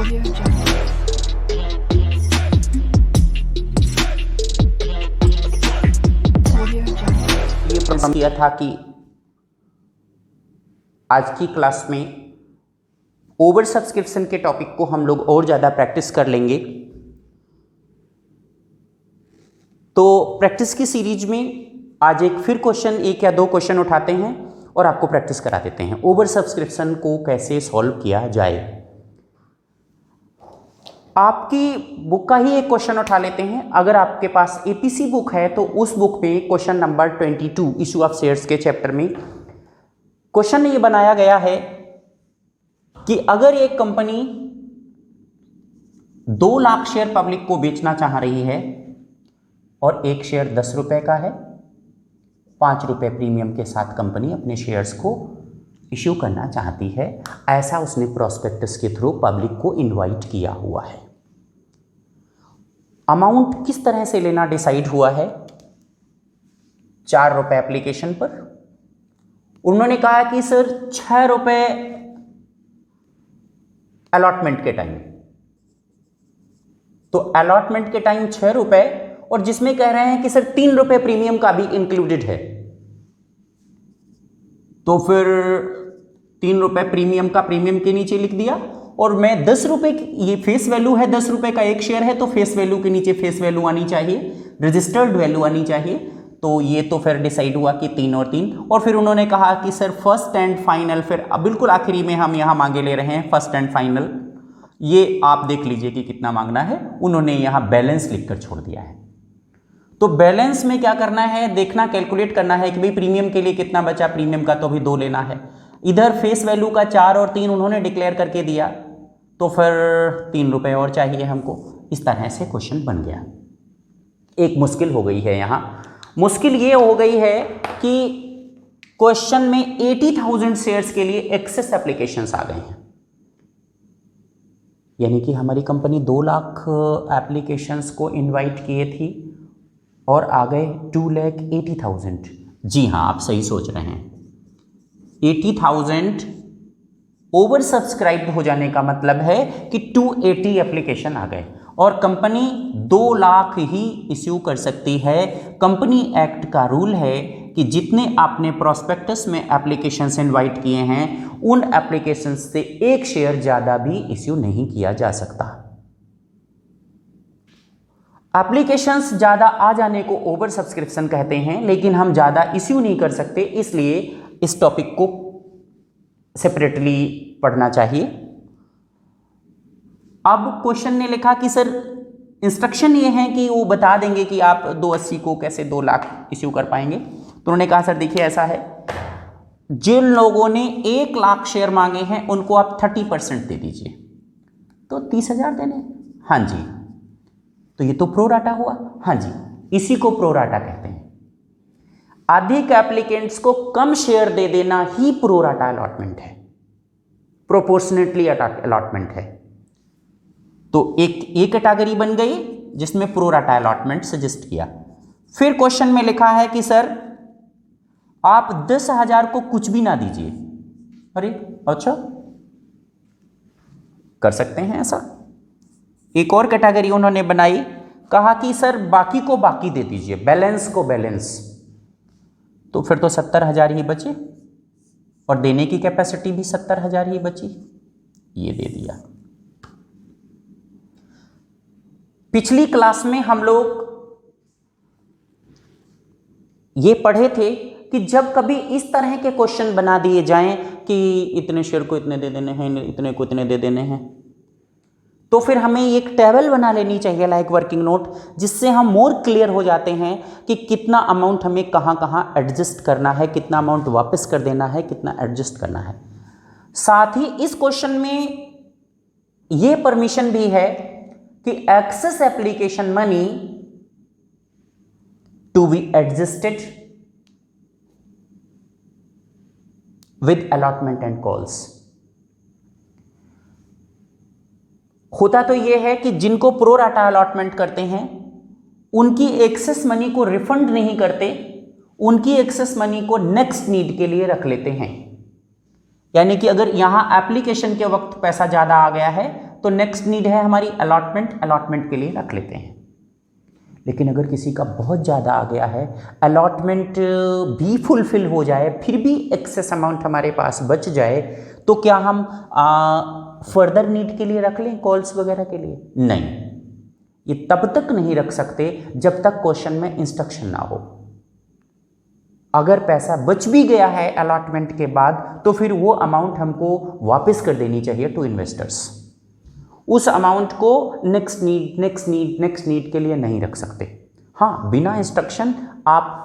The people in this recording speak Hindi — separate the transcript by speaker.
Speaker 1: ये प्रश्न किया था कि आज की क्लास में ओवर सब्सक्रिप्शन के टॉपिक को हम लोग और ज़्यादा प्रैक्टिस कर लेंगे। तो प्रैक्टिस की सीरीज में आज एक फिर क्वेश्चन, एक या दो क्वेश्चन उठाते हैं और आपको प्रैक्टिस करा देते हैं ओवर सब्सक्रिप्शन को कैसे सॉल्व किया जाए। आपकी बुक का ही एक क्वेश्चन उठा लेते हैं। अगर आपके पास एपीसी बुक है तो उस बुक पे question number 22 issue of shares के चैप्टर में क्वेश्चन ये बनाया गया है कि अगर एक कंपनी 2 लाख शेयर पब्लिक को बेचना चाह रही है और एक शेयर 10 रुपए का है, 5 रुपए प्रीमियम के साथ कंपनी अपने शेयर्स को इश्यू करना चाहती है, ऐसा उसने प्रोस्पेक्टस के थ्रू पब्लिक को इनवाइट किया हुआ है। अमाउंट किस तरह से लेना डिसाइड हुआ है? 4 रुपए एप्लीकेशन पर। उन्होंने कहा कि सर 6 रुपए अलॉटमेंट के टाइम, तो अलॉटमेंट के टाइम 6 रुपए, और जिसमें कह रहे हैं कि सर 3 रुपए प्रीमियम का भी इंक्लूडेड है, तो फिर 3 रुपए प्रीमियम का प्रीमियम के नीचे लिख दिया। और मैं 10 रुपए, ये फेस वैल्यू है, 10 रुपए का एक शेयर है तो फेस वैल्यू के नीचे फेस वैल्यू आनी चाहिए, रजिस्टर्ड वैल्यू आनी चाहिए। तो ये तो फिर डिसाइड हुआ कि 3 और 3। और फिर उन्होंने कहा कि सर फर्स्ट एंड फाइनल, फिर अब बिल्कुल आखिरी में हम यहाँ मांगे ले रहे हैं फर्स्ट एंड फाइनल। ये आप देख लीजिए कि कितना मांगना है। उन्होंने यहाँ बैलेंस लिखकर छोड़ दिया है। तो बैलेंस में क्या करना है, देखना, कैलकुलेट करना है कि भाई प्रीमियम के लिए कितना बचा, प्रीमियम का तो अभी 2 लेना है। इधर फेस वैल्यू का 4 और 3 उन्होंने डिक्लेयर करके दिया, तो फिर 3 रुपए और चाहिए हमको। इस तरह से क्वेश्चन बन गया। एक मुश्किल हो गई है यहाँ। मुश्किल ये हो गई है कि क्वेश्चन में 80,000 शेयर्स के लिए एक्सेस एप्लीकेशंस आ गए हैं। यानी कि हमारी कंपनी 2 लाख एप्लीकेशंस को इनवाइट किए थी और आ गए 2,80,000। जी हाँ, आप सही सोच रहे हैं। 80,000 ओवर सब्सक्राइब हो जाने का मतलब है कि 280 एप्लीकेशन आ गए, और कंपनी 2 लाख ही इश्यू कर सकती है। कंपनी एक्ट का रूल है कि जितने आपने प्रोस्पेक्टस में एप्लीकेशंस इनवाइट किए हैं, उन एप्लीकेशंस से एक शेयर ज़्यादा भी इश्यू नहीं किया जा सकता। एप्लीकेशंस ज़्यादा आ जाने को ओवर सब्सक्रिप्शन कहते हैं, लेकिन हम ज़्यादा इश्यू नहीं कर सकते, इसलिए इस टॉपिक को सेपरेटली पढ़ना चाहिए। अब क्वेश्चन ने लिखा कि सर इंस्ट्रक्शन ये है कि वो बता देंगे कि आप 280 को कैसे 2 लाख इश्यू कर पाएंगे। तो उन्होंने कहा सर देखिए ऐसा है, जिन लोगों ने 1 लाख शेयर मांगे हैं उनको आप 30% दे दीजिए, तो 30,000 देने। हाँ जी, तो ये तो प्रोराटा हुआ। हाँ जी, इसी को प्रोराटा कहते हैं। अधिक एप्लीकेंट्स को कम शेयर दे देना ही प्रोराटा अलॉटमेंट है, प्रोपोर्शनेटली अलॉटमेंट है। तो एक कैटेगरी बन गई जिसमें प्रोराटा अलॉटमेंट सजेस्ट किया। फिर क्वेश्चन में लिखा है कि सर आप 10,000 को कुछ भी ना दीजिए। अरे अच्छा, कर सकते हैं ऐसा। एक और कैटेगरी उन्होंने बनाई, कहा कि सर बाकी को बाकी दे दीजिए, बैलेंस को बैलेंस। तो फिर तो 70,000 ही बचे, और देने की कैपेसिटी भी 70,000 ही बची, ये दे दिया। पिछली क्लास में हम लोग ये पढ़े थे कि जब कभी इस तरह के क्वेश्चन बना दिए जाएं कि इतने शेयर को इतने दे देने हैं, इतने को इतने दे देने हैं, तो फिर हमें एक टेबल बना लेनी चाहिए, लाइक वर्किंग नोट, जिससे हम मोर क्लियर हो जाते हैं कि कितना अमाउंट हमें कहाँ कहाँ एडजस्ट करना है, कितना अमाउंट वापस कर देना है, कितना एडजस्ट करना है। साथ ही इस क्वेश्चन में ये परमिशन भी है कि access application money to be adjusted with allotment and calls. होता तो यह है कि जिनको प्रो राटा अलॉटमेंट करते हैं उनकी एक्सेस मनी को रिफंड नहीं करते, उनकी एक्सेस मनी को नेक्स्ट नीड के लिए रख लेते हैं। यानी कि अगर यहां एप्लीकेशन के वक्त पैसा ज्यादा आ गया है तो नेक्स्ट नीड है हमारी अलॉटमेंट, अलॉटमेंट के लिए रख लेते हैं। लेकिन अगर किसी का बहुत ज़्यादा आ गया है, अलॉटमेंट भी फुलफिल हो जाए, फिर भी एक्सेस अमाउंट हमारे पास बच जाए, तो क्या हम फर्दर नीड के लिए रख लें, कॉल्स वगैरह के लिए? नहीं, ये तब तक नहीं रख सकते जब तक क्वेश्चन में इंस्ट्रक्शन ना हो। अगर पैसा बच भी गया है अलॉटमेंट के बाद, तो फिर वो अमाउंट हमको वापस कर देनी चाहिए टू इन्वेस्टर्स। उस अमाउंट को नेक्स्ट नीड के लिए नहीं रख सकते। हाँ, बिना इंस्ट्रक्शन आप